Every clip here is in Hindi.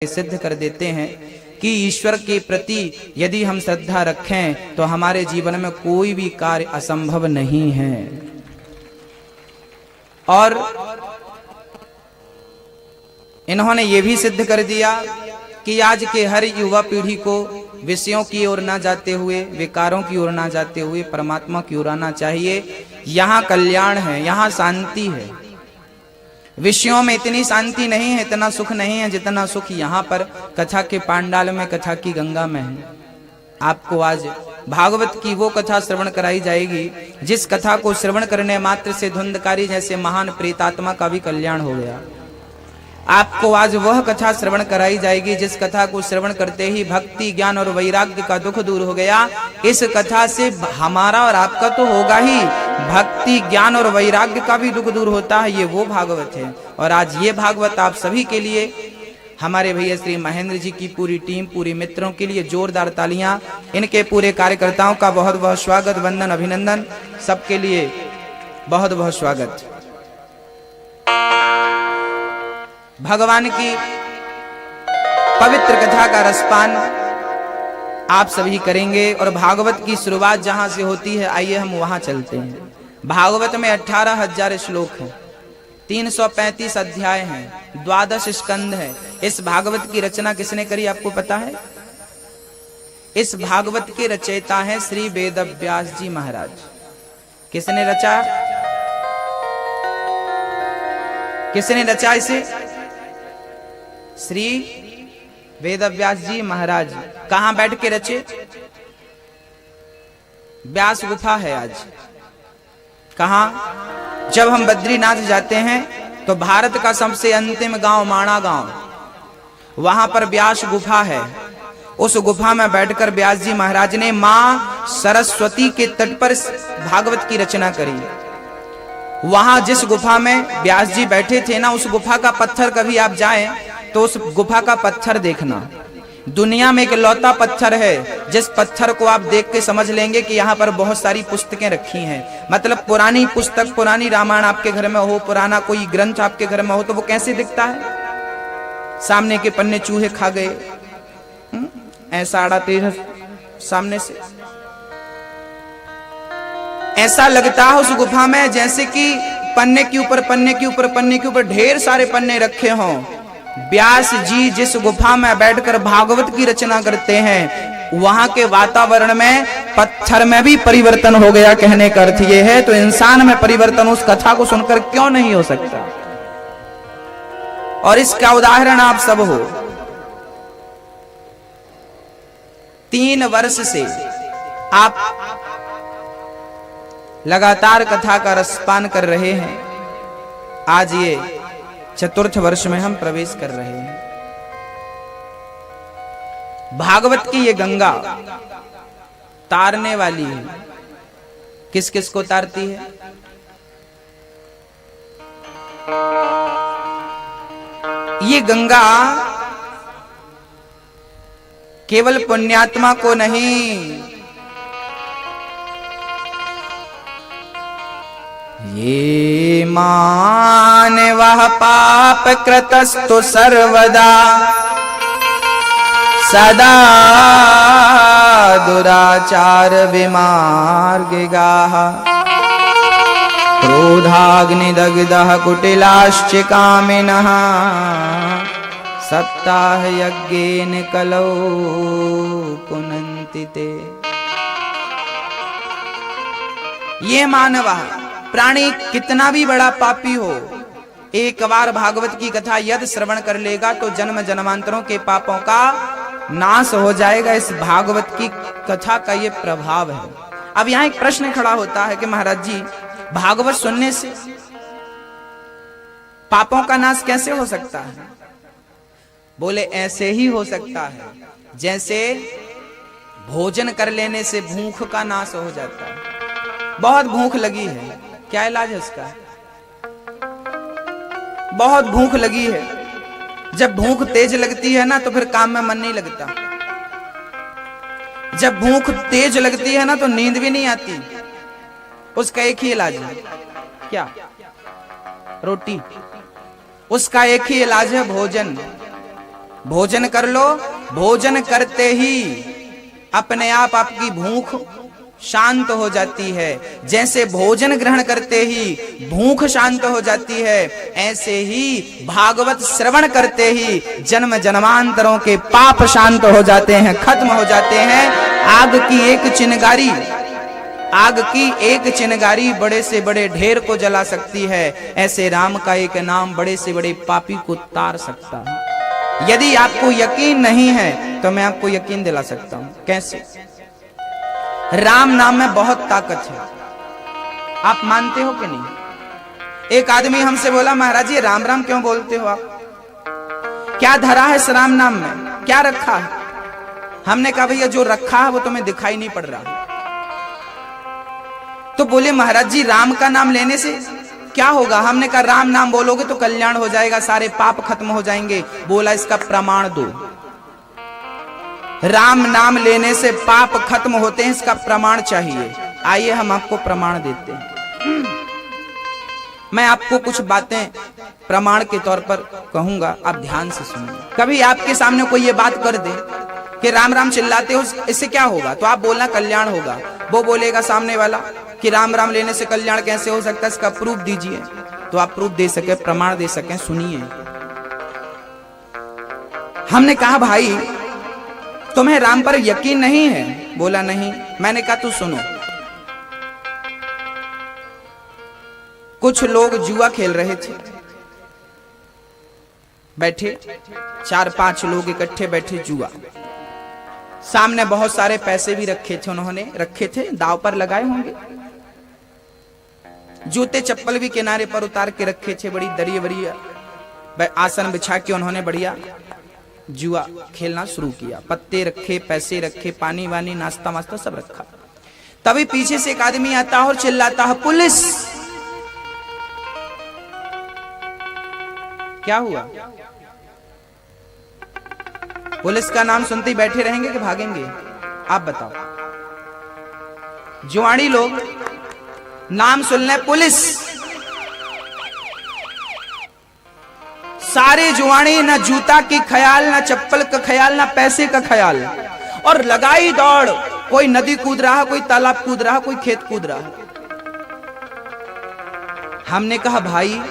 सिद्ध कर देते हैं कि ईश्वर के प्रति यदि हम श्रद्धा रखें तो हमारे जीवन में कोई भी कार्य असंभव नहीं है। और इन्होंने ये भी सिद्ध कर दिया कि आज के हर युवा पीढ़ी को विषयों की ओर ना जाते हुए, विकारों की ओर ना जाते हुए परमात्मा की ओर आना चाहिए। यहाँ कल्याण है, यहाँ शांति है। विषयों में इतनी शांति नहीं है, इतना सुख नहीं है जितना सुख यहाँ पर कथा के पांडाल में, कथा की गंगा में है। आपको आज भागवत की वो कथा श्रवण कराई जाएगी जिस कथा को श्रवण करने मात्र से धुंधकारी जैसे महान प्रेतात्मा का भी कल्याण हो गया। आपको आज वह कथा श्रवण कराई जाएगी जिस कथा को श्रवण करते ही भक्ति, ज्ञान और वैराग्य का दुख दूर हो गया। इस कथा से हमारा और आपका तो होगा ही, भक्ति, ज्ञान और वैराग्य का भी दुख दूर होता है। ये वो भागवत है। और आज ये भागवत आप सभी के लिए, हमारे भैया श्री महेंद्र जी की पूरी टीम, पूरी मित्रों के लिए जोरदार तालियां। इनके पूरे कार्यकर्ताओं का बहुत बहुत स्वागत, वंदन, अभिनंदन। सबके लिए बहुत बहुत स्वागत। भगवान की पवित्र कथा का रसपान आप सभी करेंगे। और भागवत की शुरुआत जहां से होती है, आइए हम वहां चलते हैं। भागवत में 18,000 श्लोक हैं, 335 अध्याय हैं, 12 स्कंद हैं। इस भागवत की रचना किसने करी आपको पता है? इस भागवत के रचयिता हैं श्री वेदव्यास जी महाराज। किसने रचा? किसने रचा इसे? श्री वेदव्यास जी महाराज। कहां बैठ के रचे? व्यास गुफा है आज। कहां? जब हम बद्रीनाथ जाते हैं तो भारत का सबसे अंतिम गांव माणा गांव, वहां पर व्यास गुफा है। उस गुफा में बैठकर व्यास जी महाराज ने मां सरस्वती के तट पर भागवत की रचना करी। वहां जिस गुफा में व्यास जी बैठे थे ना, उस गुफा का पत्थर, कभी आप जाएं तो उस गुफा का पत्थर देखना। दुनिया में एक लौता पत्थर है जिस पत्थर को आप देख के समझ लेंगे कि यहाँ पर बहुत सारी पुस्तकें रखी हैं। मतलब पुरानी पुस्तक, पुरानी रामायण आपके घर में हो, पुराना कोई ग्रंथ आपके घर में हो, तो वो कैसे दिखता है? सामने के पन्ने चूहे खा गए, ऐसा अड़ाते हैं सामने से। ऐसा लगता है उस गुफा में जैसे कि पन्ने के ऊपर पन्ने के ऊपर पन्ने के ऊपर ढेर सारे पन्ने रखे हों। व्यास जी जिस गुफा में बैठकर भागवत की रचना करते हैं, वहां के वातावरण में पत्थर में भी परिवर्तन हो गया। कहने का अर्थ यह है, तो इंसान में परिवर्तन उस कथा को सुनकर क्यों नहीं हो सकता? और इसका उदाहरण आप सब हो। 3 वर्ष से आप लगातार कथा का रसपान कर रहे हैं। आज ये 4th वर्ष में हम प्रवेश कर रहे हैं। भागवत की ये गंगा तारने वाली है। किस किस को तारती है? ये गंगा केवल पुण्यात्मा को नहीं, ये मानवः पाप कृतस्तु सर्वदा सदा दुराचार विमार्गिगाः क्रोधाग्निदग्धः कुटिलाश्च कामिनः सप्ताह यज्ञेन कलौ पुनन्ति ते। ये मानवः, प्राणी कितना भी बड़ा पापी हो, एक बार भागवत की कथा यदि श्रवण कर लेगा तो जन्म जन्मांतरों के पापों का नाश हो जाएगा। इस भागवत की कथा का ये प्रभाव है। अब यहां एक प्रश्न खड़ा होता है कि महाराज जी, भागवत सुनने से पापों का नाश कैसे हो सकता है? बोले ऐसे ही हो सकता है जैसे भोजन कर लेने से भूख का नाश हो जाता है। बहुत भूख लगी है, क्या इलाज है उसका? बहुत भूख लगी है। जब भूख तेज लगती है ना तो फिर काम में मन नहीं लगता। जब भूख तेज लगती है ना तो नींद भी नहीं आती। उसका एक ही इलाज है, क्या? रोटी। उसका एक ही इलाज है भोजन। भोजन कर लो, भोजन करते ही अपने आप आपकी भूख शांत हो जाती है। जैसे भोजन ग्रहण करते ही भूख शांत हो जाती है, ऐसे ही भागवत श्रवण करते ही जन्म जन्मांतरों के पाप शांत हो जाते हैं, खत्म हो जाते हैं। आग की एक चिनगारी बड़े से बड़े ढेर को जला सकती है, ऐसे राम का एक नाम बड़े से बड़े पापी को तार सकता है। यदि आपको यकीन नहीं है तो मैं आपको यकीन दिला सकता हूं। कैसे? राम नाम में बहुत ताकत है, आप मानते हो कि नहीं? एक आदमी हमसे बोला, महाराज जी राम राम क्यों बोलते हो आप? क्या धरा है इस राम नाम में, क्या रखा है? हमने कहा भैया जो रखा है वो तुम्हें दिखाई नहीं पड़ रहा। तो बोले महाराज जी राम का नाम लेने से क्या होगा? हमने कहा राम नाम बोलोगे तो कल्याण हो जाएगा, सारे पाप खत्म हो जाएंगे। बोला इसका प्रमाण दो। राम नाम लेने से पाप खत्म होते हैं, इसका प्रमाण चाहिए। आइए हम आपको प्रमाण देते हैं। मैं आपको कुछ बातें प्रमाण के तौर पर कहूंगा, आप ध्यान से सुनिए। कभी आपके सामने कोई ये बात कर दे कि राम राम चिल्लाते हो इससे क्या होगा, तो आप बोलना कल्याण होगा। वो बोलेगा सामने वाला कि राम राम लेने से कल्याण कैसे हो सकता है, इसका प्रूफ दीजिए। तो आप प्रूफ दे सके, प्रमाण दे सके, सुनिए। हमने कहा भाई तुम्हें राम पर यकीन नहीं है? बोला नहीं। मैंने कहा तू सुनो, कुछ लोग जुआ खेल रहे थे, बैठे 4-5 लोग इकट्ठे बैठे जुआ। सामने बहुत सारे पैसे भी रखे थे, उन्होंने रखे थे, दाव पर लगाए होंगे। जूते चप्पल भी किनारे पर उतार के रखे थे, बड़ी दरिया बड़ी आसन बिछा के उन्होंने बढ़िया जुआ खेलना शुरू किया। पत्ते रखे, पैसे रखे, पानी वानी, नाश्ता वास्ता सब रखा। तभी पीछे से एक आदमी आता है और चिल्लाता है पुलिस। क्या हुआ? पुलिस का नाम सुनते ही बैठे रहेंगे कि भागेंगे? आप बताओ। जुआड़ी लोग नाम सुन ले पुलिस, सारे जुआड़ी, ना जूता की ख्याल, ना चप्पल का ख्याल, ना पैसे का ख्याल, और लगाई दौड़। कोई नदी कूद रहा, कोई तालाब कूद रहा, कोई खेत कूद रहा। हमने कहा भाई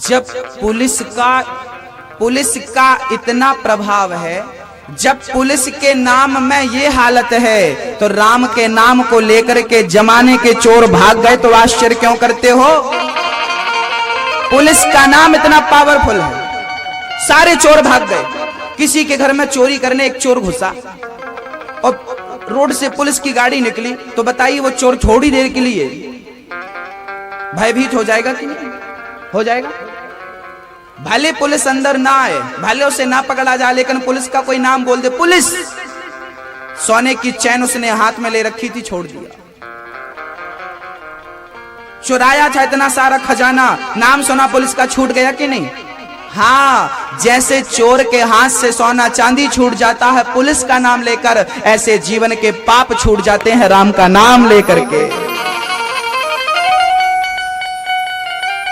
जब पुलिस का इतना प्रभाव है, जब पुलिस के नाम में ये हालत है, तो राम के नाम को लेकर के जमाने के चोर भाग गए तो आश्चर्य क्यों करते हो? पुलिस का नाम इतना पावरफुल है, सारे चोर भाग गए। किसी के घर में चोरी करने एक चोर घुसा और रोड से पुलिस की गाड़ी निकली, तो बताइए वो चोर थोड़ी देर के लिए भयभीत हो जाएगा कि नहीं? हो जाएगा। भले पुलिस अंदर ना आए, भले उसे ना पकड़ा जाए, लेकिन पुलिस का कोई नाम बोल दे, पुलिस, सोने की चैन उसने हाथ में ले रखी थी, छोड़ दिया। चुराया था इतना सारा खजाना, नाम सुना पुलिस का, छूट गया कि नहीं? हाँ, जैसे चोर के हाथ से सोना चांदी छूट जाता है पुलिस का नाम लेकर, ऐसे जीवन के पाप छूट जाते हैं राम का नाम लेकर के।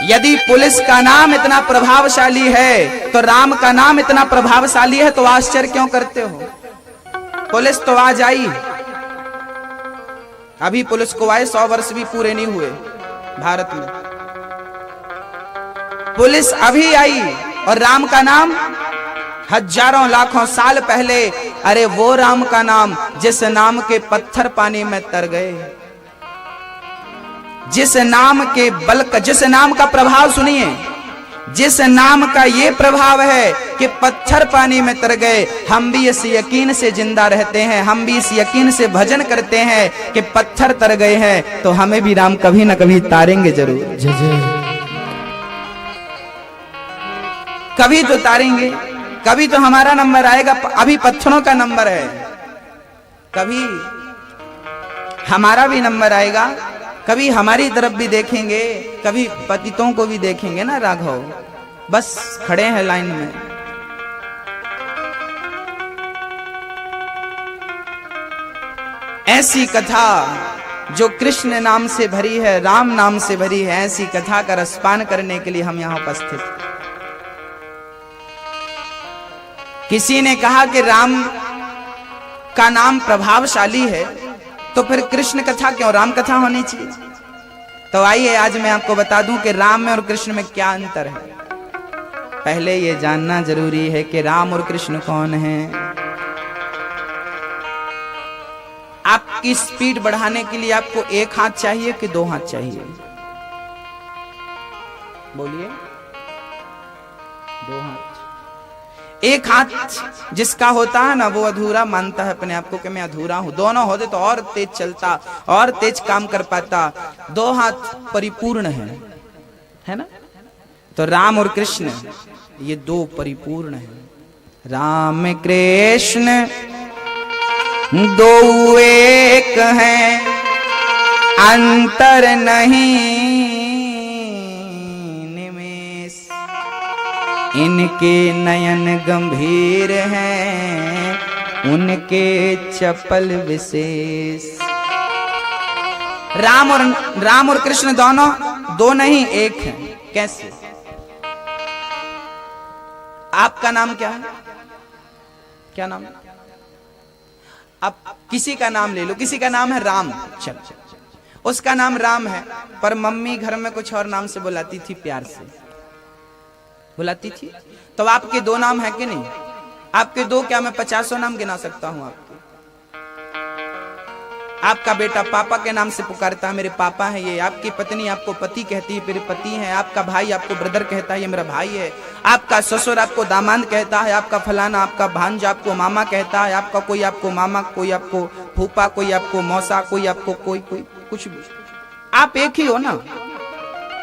यदि पुलिस का नाम इतना प्रभावशाली है, तो राम का नाम इतना प्रभावशाली है, तो आश्चर्य क्यों करते हो? पुलिस तो आज आई, अभी पुलिस को आए 100 वर्ष भी पूरे नहीं हुए भारत में। पुलिस अभी आई और राम का नाम हजारों लाखों साल पहले। अरे वो राम का नाम जिस नाम के पत्थर पानी में तर गए, जिस नाम के बल का, जिस नाम का प्रभाव सुनिए, जिस नाम का ये प्रभाव है कि पत्थर पानी में तर गए। हम भी इस यकीन से जिंदा रहते हैं, हम भी इस यकीन से भजन करते हैं कि पत्थर तर गए हैं तो हमें भी राम कभी ना कभी तारेंगे जरूर। जय जय। कभी तो तारेंगे, कभी तो हमारा नंबर आएगा। अभी पत्थरों का नंबर है, कभी हमारा भी नंबर आएगा, कभी हमारी तरफ भी देखेंगे, कभी पतितों को भी देखेंगे ना राघव। बस खड़े हैं लाइन में। ऐसी कथा जो कृष्ण नाम से भरी है, राम नाम से भरी है, ऐसी कथा का रसपान करने के लिए हम यहां उपस्थित। किसी ने कहा कि राम का नाम प्रभावशाली है, तो फिर कृष्ण कथा क्यों, राम कथा होनी चाहिए। तो आइए आज मैं आपको बता दूं कि राम में और कृष्ण में क्या अंतर है। पहले ये जानना जरूरी है कि राम और कृष्ण कौन हैं। आपकी स्पीड बढ़ाने के लिए आपको एक हाथ चाहिए कि दो हाथ चाहिए? बोलिए। दो हाथ। एक हाथ जिसका होता है ना वो अधूरा मानता है अपने आप को कि मैं अधूरा हूं। दोनों होते तो और तेज चलता और तेज काम कर पाता। दो हाथ परिपूर्ण है ना। तो राम और कृष्ण ये दो परिपूर्ण हैं। राम कृष्ण दो एक हैं, अंतर नहीं निमेष। इनके नयन गंभीर हैं, उनके चपल विशेष। राम और कृष्ण दोनों दो नहीं एक हैं। कैसे? आपका नाम क्या है? क्या नाम? अब किसी का नाम ले लो, किसी का नाम है राम। चल, उसका नाम राम है, पर मम्मी घर में कुछ और नाम से बुलाती थी, प्यार से बुलाती थी। तो आपके दो नाम है कि नहीं? आपके दो क्या, मैं 50 नाम गिना सकता हूं आपके। आपका बेटा पापा के नाम से पुकारता है, मेरे पापा है ये। आपकी पत्नी आपको पति कहती है, मेरे पति है। आपका भाई आपको ब्रदर कहता है, ये मेरा भाई है। आपका ससुर आपको दामाद कहता है। आपका फलाना, आपका भांजा आपको मामा कहता है। आपका कोई आपको मामा, कोई आपको फूफा, कोई आपको मौसा, कोई आपको कोई कुछ भी। आप एक ही हो ना,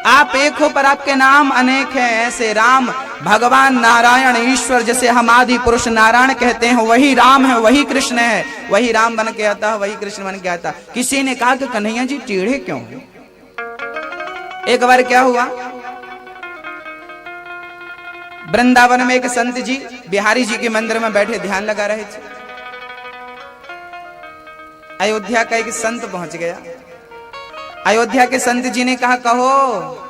आप एक हो, पर आपके नाम अनेक हैं। ऐसे राम भगवान नारायण ईश्वर, जैसे हम आदि पुरुष नारायण कहते हैं, वही राम है, वही कृष्ण है। वही राम बन के आता है, वही कृष्ण बन के आता। किसी ने कहा कि कन्हैया जी टेढ़े क्यों हैं? एक बार क्या हुआ, वृंदावन में एक संत जी बिहारी जी के मंदिर में बैठे ध्यान लगा रहे थे। अयोध्या का एक संत पहुंच गया। अयोध्या के संत जी ने कहा, कहो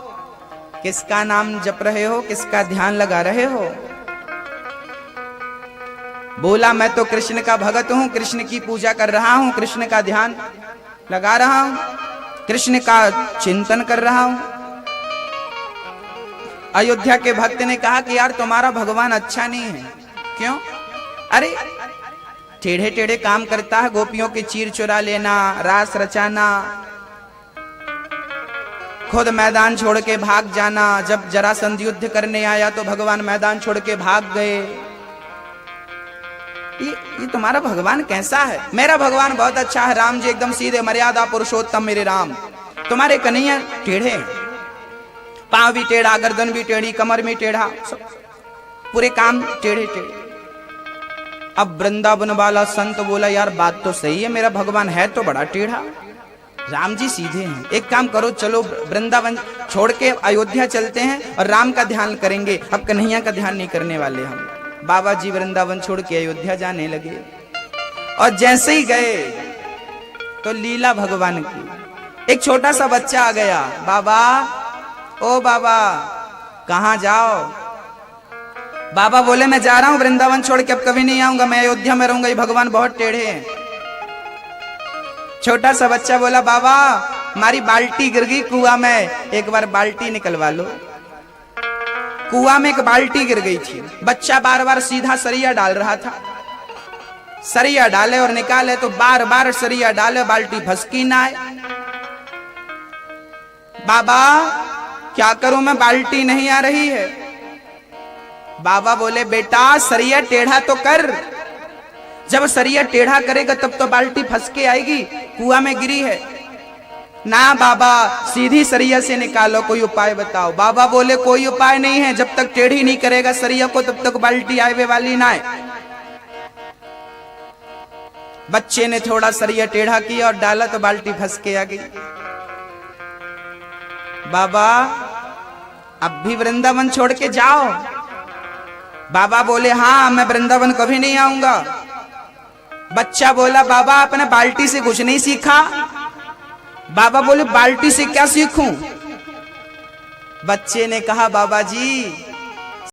किसका नाम जप रहे हो, किसका ध्यान लगा रहे हो? बोला, मैं तो कृष्ण का भगत हूं, कृष्ण की पूजा कर रहा हूं, कृष्ण का ध्यान लगा रहा हूं, कृष्ण का चिंतन कर रहा हूं। अयोध्या के भक्त ने कहा कि यार तुम्हारा भगवान अच्छा नहीं है। क्यों? अरे टेढ़े टेढ़े काम करता है, गोपियों की चीर चुरा लेना, रास रचाना, खुद मैदान छोड़ के भाग जाना। जब जरासंध युद्ध करने आया तो भगवान मैदान छोड़ के भाग गए। ये तुम्हारा भगवान कैसा है? मेरा भगवान बहुत अच्छा है, राम जी एकदम सीधे, मर्यादा पुरुषोत्तम मेरे राम। तुम्हारे कन्हैया टेढ़े, पांव भी टेढ़ा, गर्दन भी टेढ़ी, कमर भी टेढ़ा, पूरे काम टेढ़े टेढ़े। अब वृंदावन वाला संत बोला, यार बात तो सही है, मेरा भगवान है तो बड़ा टेढ़ा, राम जी सीधे हैं। एक काम करो, चलो वृंदावन छोड़ के अयोध्या चलते हैं और राम का ध्यान करेंगे, अब कन्हैया का ध्यान नहीं करने वाले हम। बाबा जी वृंदावन छोड़ के अयोध्या जाने लगे और जैसे ही गए तो लीला भगवान की, एक छोटा सा बच्चा आ गया। बाबा, ओ बाबा कहां जाओ? बाबा बोले, मैं जा रहा हूं वृंदावन छोड़ के, अब कभी नहीं आऊंगा, मैं अयोध्या में रहूंगा, ये भगवान बहुत टेढ़े हैं। छोटा सा बच्चा बोला, बाबा हमारी बाल्टी गिर गई कुआं में, एक बार बाल्टी निकलवा लो। कुआं में एक बाल्टी गिर गई थी। बच्चा बार बार सीधा सरिया डाल रहा था, सरिया डाले और निकाले तो बार बार सरिया डाले, बाल्टी फंसकी ना आए। बाबा क्या करूं मैं, बाल्टी नहीं आ रही है। बाबा बोले, बेटा सरिया टेढ़ा तो कर, जब सरिया टेढ़ा करेगा तब तो बाल्टी फंस के आएगी, कुआं में गिरी है ना। बाबा सीधी सरिया से निकालो, कोई उपाय बताओ। बाबा बोले, कोई उपाय नहीं है, जब तक टेढ़ी नहीं करेगा सरिया को तब तक बाल्टी आए वाली ना है। बच्चे ने थोड़ा सरिया टेढ़ा किया और डाला तो बाल्टी फंस के आ गई। बाबा अब भी वृंदावन छोड़ के जाओ। बाबा बोले, हाँ मैं वृंदावन कभी नहीं आऊंगा। बच्चा बोला, बाबा आपने बाल्टी से कुछ नहीं सीखा। बाबा बोले, बाल्टी से क्या सीखूं? बच्चे ने कहा, बाबा जी